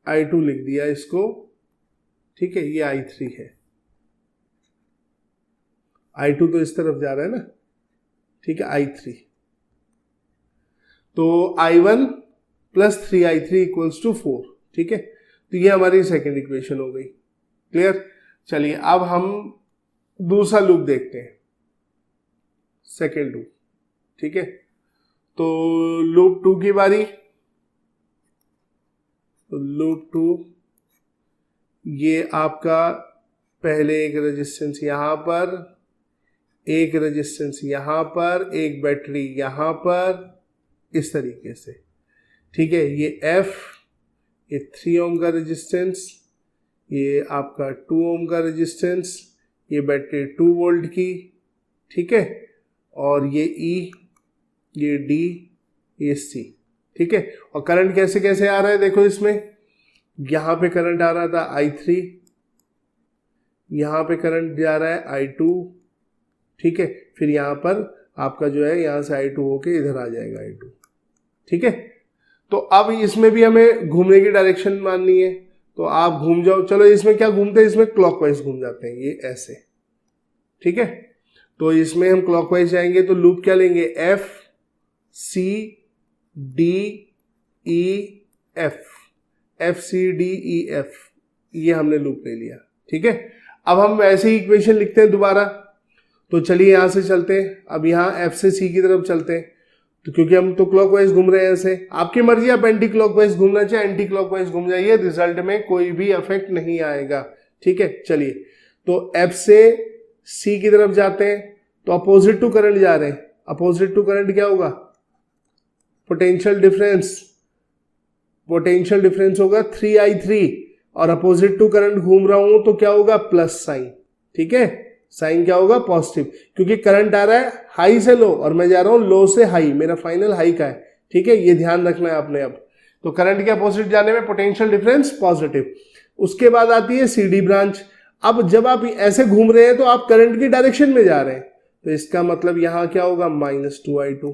I2 लिख दिया इसको। ठीक है, ये I3 है, I2 तो इस तरफ जा रहा है ना, ठीक है, I3। तो I1 plus 3I3 equals to 4। ठीक है, तो ये हमारी सेकेंड इक्वेशन हो गई। क्लियर। चलिए अब हम दूसरा लूप देखते हैं, सेकेंड लूप। ठीक है, तो लूप 2 की बारी। तो लूप 2, ये आपका पहले एक रेजिस्टेंस यहां पर, एक रेजिस्टेंस यहां पर, एक बैटरी यहां पर, इस तरीके से। ठीक है, ये F, ये 3 ओम का रेजिस्टेंस, ये आपका 2 ओम का रेजिस्टेंस, ये बैटरी 2 वोल्ट की। ठीक है, और ये E, ये D, ये C। ठीक है, और करंट कैसे कैसे आ रहा है देखो इसमें, यहां पे करंट आ रहा था I3, यहां पे करंट जा रहा है I2। ठीक है, फिर यहां पर आपका जो है यहां से I2 होके इधर आ जाएगा I2। ठीक है, तो अब इसमें भी हमें घूमने की डायरेक्शन माननी है, तो आप घूम जाओ। चलो इसमें क्या घूमते हैं, इसमें क्लॉकवाइज घूम जाते हैं, ये ऐसे। ठीक है, तो इसमें हम क्लॉकवाइज जाएंगे, तो लूप क्या लेंगे, F C D E F, F C D E F, ये हमने लूप ले लिया। ठीक है, अब हम वैसे ही इक्वेशन लिखते हैं दोबारा। तो चलिए यहां से चलते हैं, अब यहां F से C की तरफ चलते हैं, तो क्योंकि हम तो क्लॉकवाइज घूम रहे हैं ऐसे, आपकी मर्जी, आप एंटी क्लॉकवाइज घूमना चाहे एंटी क्लॉकवाइज घूम जाइए, रिजल्ट में कोई भी इफेक्ट नहीं आएगा। ठीक है, चलिए तो F से C की तरफ जाते हैं, तो अपोजिट टू करंट जा रहे हैं, अपोजिट टू करंट क्या होगा, पोटेंशियल डिफरेंस, पोटेंशियल डिफरेंस होगा 3I3, और अपोजिट टू करंट घूम रहा हूं तो क्या होगा, प्लस साइन। ठीक है, साइन क्या होगा, पॉजिटिव, क्योंकि करंट आ रहा है हाई से लो और मैं जा रहा हूं लो से हाई, मेरा फाइनल हाई का है। ठीक है, ये ध्यान रखना है आपने। अब तो करंट के अपोजिट जाने में पोटेंशियल डिफरेंस पॉजिटिव। उसके बाद आती है CD ब्रांच। अब जब आप ऐसे घूम रहे हैं तो आप करंट की डायरेक्शन में जा रहे हैं, तो इसका मतलब यहां क्या होगा, -2I2।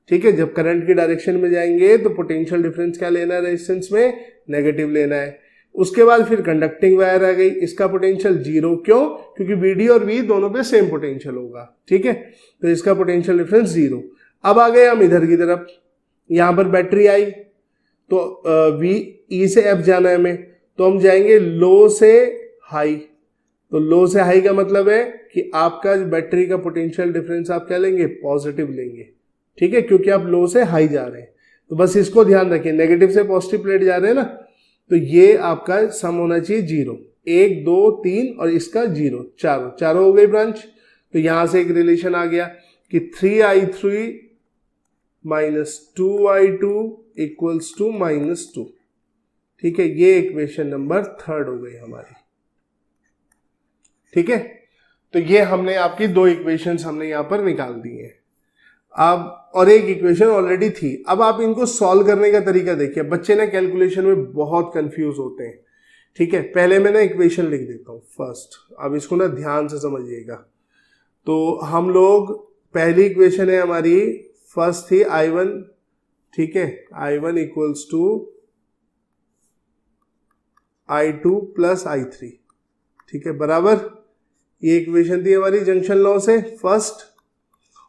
ठीक है, जब करंट की डायरेक्शन में जाएंगे तो पोटेंशियल डिफरेंस क्या लेना है, रेजिस्टेंस में नेगेटिव लेना है। उसके बाद फिर कंडक्टिंग वायर आ गई, इसका पोटेंशियल 0, क्यों, क्योंकि VD और V दोनों पे सेम पोटेंशियल होगा। ठीक है, तो इसका पोटेंशियल डिफरेंस 0। अब आ गए हम इधर की तरफ, यहां पर बैटरी आई, तो E से F जाना है हमें, तो हम जाएंगे लो से हाई। तो लो से हाई का मतलब है कि आपका बैटरी का पोटेंशियल डिफरेंस आप क्या लेंगे, पॉजिटिव लेंगे। ठीक है, क्योंकि आप लो से हाई जा रहे हैं, तो बस इसको ध्यान रखिए, नेगेटिव से पॉजिटिव प्लेट जा रहे हैं ना, तो ये आपका सम होना चाहिए 0, 1 2 3 और इसका 0, चारों हो गई ब्रांच। तो यहां से एक रिलेशन आ गया कि 3I3 minus 2I2 equals to -2। ठीक है, ये इक्वेशन नंबर 3 हो गई हमारी। ठीक है, तो ये हमने आपकी 2 इक्वेशंस हमने यहां पर निकाल दी हैं। अब और एक इक्वेशन ऑलरेडी थी। अब आप इनको सॉल्व करने का तरीका देखिए, बच्चे ना कैलकुलेशन में बहुत कंफ्यूज होते हैं। ठीक है, पहले मैं ना इक्वेशन लिख देता हूं फर्स्ट, अब इसको ना ध्यान से समझिएगा। तो हम लोग, पहली इक्वेशन है हमारी, फर्स्ट थी I1। ठीक है, I1 equals to I2 plus I3। ठीक है, बराबर, ये इक्वेशन थी हमारी जंक्शन लॉ से फर्स्ट।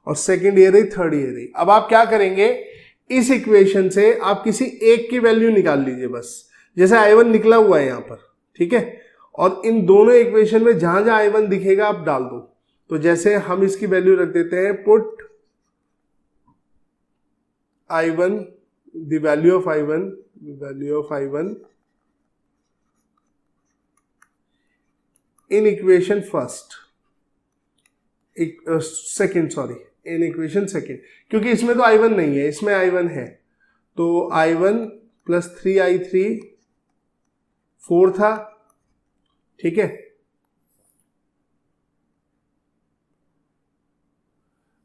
और सेकंड ये रही, थर्ड ये रही। अब आप क्या करेंगे, इस इक्वेशन से आप किसी एक की वैल्यू निकाल लीजिए बस। जैसे I1 निकला हुआ है यहां पर, ठीक है, और इन दोनों इक्वेशन में जहां जहां I1 दिखेगा आप डाल दो। तो जैसे हम इसकी वैल्यू रख देते हैं, put I1, the value of I1 in equation first, second, sorry, in equation second, क्योंकि इसमें तो I1 नहीं है, इसमें I1 है। तो I1 प्लस 3I3 4 था, ठीक है।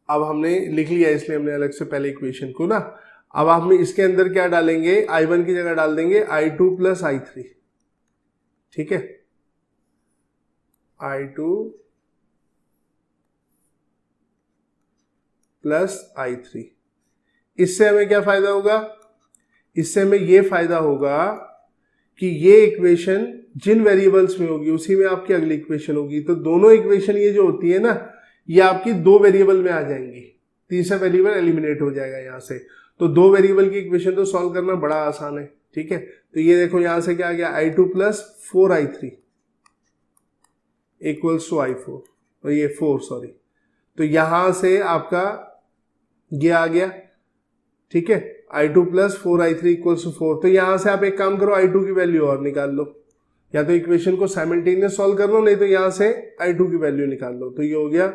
अब हमने लिख लिया, इसलिए हमने अलग से पहले इक्वेशन को ना। अब हम इसके अंदर क्या डालेंगे, I1 की जगह डाल देंगे I2 प्लस I3, ठीक है, I2 प्लस I3। इससे हमें क्या फायदा होगा, इससे हमें ये फायदा होगा कि ये इक्वेशन जिन वेरिएबल्स में होगी उसी में आपकी अगली इक्वेशन होगी। तो दोनों इक्वेशन ये जो होती है ना, ये आपकी दो वेरिएबल में आ जाएंगी, तीसरा वेरिएबल एलिमिनेट हो जाएगा यहां से। तो दो वेरिएबल की इक्वेशन तो सॉल्व करना बड़ा आसान है, ठीक है। तो ये देखो यहां से क्या आ गया, I2 plus 4I3 equals to I4, और ये 4, सॉरी। तो यहां से आपका ये आ गया, ठीक है, I2 plus 4I3 equals to 4। तो यहां से आप एक काम करो, I2 की वैल्यू और निकाल लो, या तो इक्वेशन को साइमल्टेनियस सॉल्व कर लो, नहीं तो यहां से I2 की वैल्यू निकाल लो। तो ये हो गया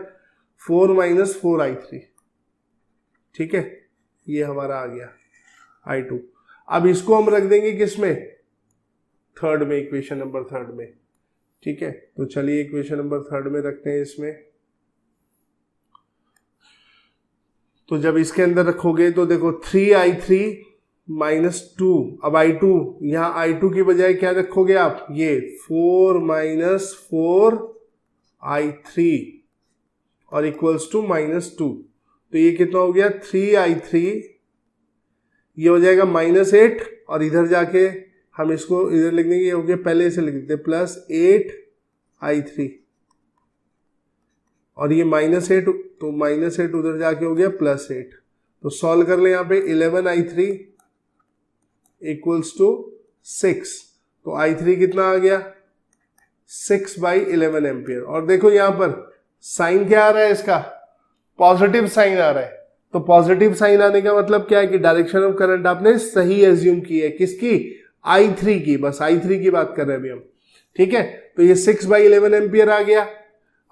4 माइनस 4I3, ठीक है, ये हमारा आ गया I2। अब इसको हम रख देंगे किसमें, थर्ड में, इक्वेशन नंबर थर्ड में, ठीक है। तो चलिए इक्वेशन नंबर थर्ड में रखते हैं इसमें। तो जब इसके अंदर रखोगे तो देखो 3I3 माइनस 2, अब I2, यहां I2 की बजाय क्या रखोगे आप, ये 4 माइनस 4I3 और इक्वल्स टू -2। तो ये कितना हो गया, 3I3, ये हो जाएगा -8, और इधर जाके हम इसको इधर लिख देंगे, ये हो गया, पहले से लिख देते प्लस 8I3, और ये -8, तो -8 उधर जाके हो गया +8। तो सॉल्व कर ले यहाँ पे, 11I3 इक्वल्स टू 6। तो I3 कितना आ गया, 6/11 एम्पियर। और देखो यहाँ पर साइन क्या आ रहा है इसका, पॉजिटिव साइन आ रहा है। तो पॉजिटिव साइन आने का मतलब क्या है कि डायरेक्शन ऑफ करंट आपने सही एज्यूम की है, किसकी, I3 की, बस I3 की बात कर रहे हैं अभी हम, ठीक है। तो ये 6/11 एम्पियर आ गया।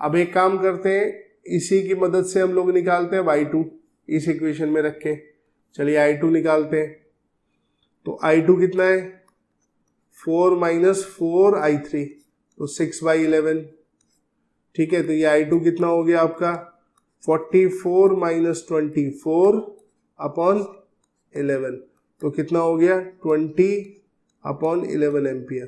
अब एक काम करते हैं, इसी की मदद से हम लोग निकालते हैं I2, इस इक्वेशन में रख के। चलिए I2 निकालते हैं। तो I2 कितना है, 4 माइनस 4I3, तो 6/11, ठीक है। तो ये I2 कितना हो गया आपका, 44 माइनस 24 अपॉन 11, तो कितना हो गया, 20/11 एम्पियर।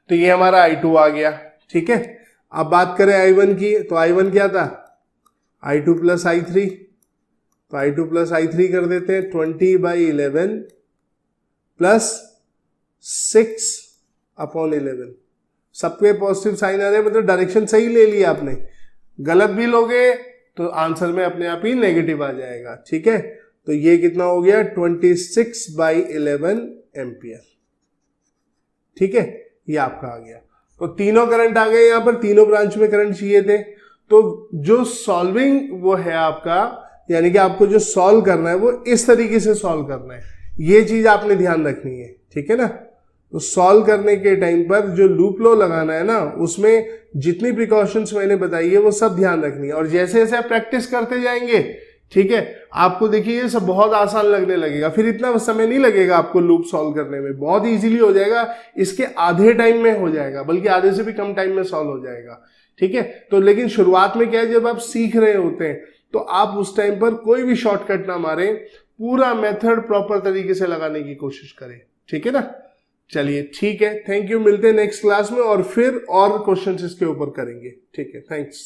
तो ये हमारा I2 आ गया, ठीक है। अब बात करें I1 की, तो I1 क्या था, I2 प्लस I3, तो I2 प्लस I3 कर देते हैं, 20/11 प्लस 6/11। सबके पॉजिटिव साइन आ रहे हैं, मतलब डायरेक्शन सही ले लिया आपने। गलत भी लोगे तो आंसर में अपने आप ही नेगेटिव आ जाएगा, ठीक है। तो ये कितना हो गया, 26/11 एम्पियर, ठीक है, ये आपका आ गया। तो तीनों करंट आ गए यहां पर, तीनों ब्रांच में करंट चाहिए थे। तो जो सॉल्विंग वो है आपका, यानी कि आपको जो सॉल्व करना है वो इस तरीके से सॉल्व करना है, ये चीज आपने ध्यान रखनी है, ठीक है ना। तो सॉल्व करने के टाइम पर जो लूप लॉ लगाना है ना, उसमें जितनी प्रिकॉशंस मैंने बताई है वो सब ध्यान रखनी है। और जैसे जैसे आप प्रैक्टिस करते जाएंगे, ठीक है, आपको देखिए ये सब बहुत आसान लगने लगेगा, फिर इतना समय नहीं लगेगा आपको लूप सॉल्व करने में, बहुत इजीली हो जाएगा। इसके आधे टाइम में हो जाएगा, बल्कि आधे से भी कम टाइम में सॉल्व हो जाएगा, ठीक है। तो लेकिन शुरुआत में क्या है, जब आप सीख रहे होते हैं तो आप उस टाइम पर कोई भी शॉर्टकट ना मारें, पूरा मेथड प्रॉपर तरीके से लगाने की कोशिश करें, ठीक है ना। चलिए ठीक है, थैंक यू, मिलते हैं नेक्स्ट क्लास में और फिर और क्वेश्चंस इसके ऊपर करेंगे, ठीक है, थैंक्स।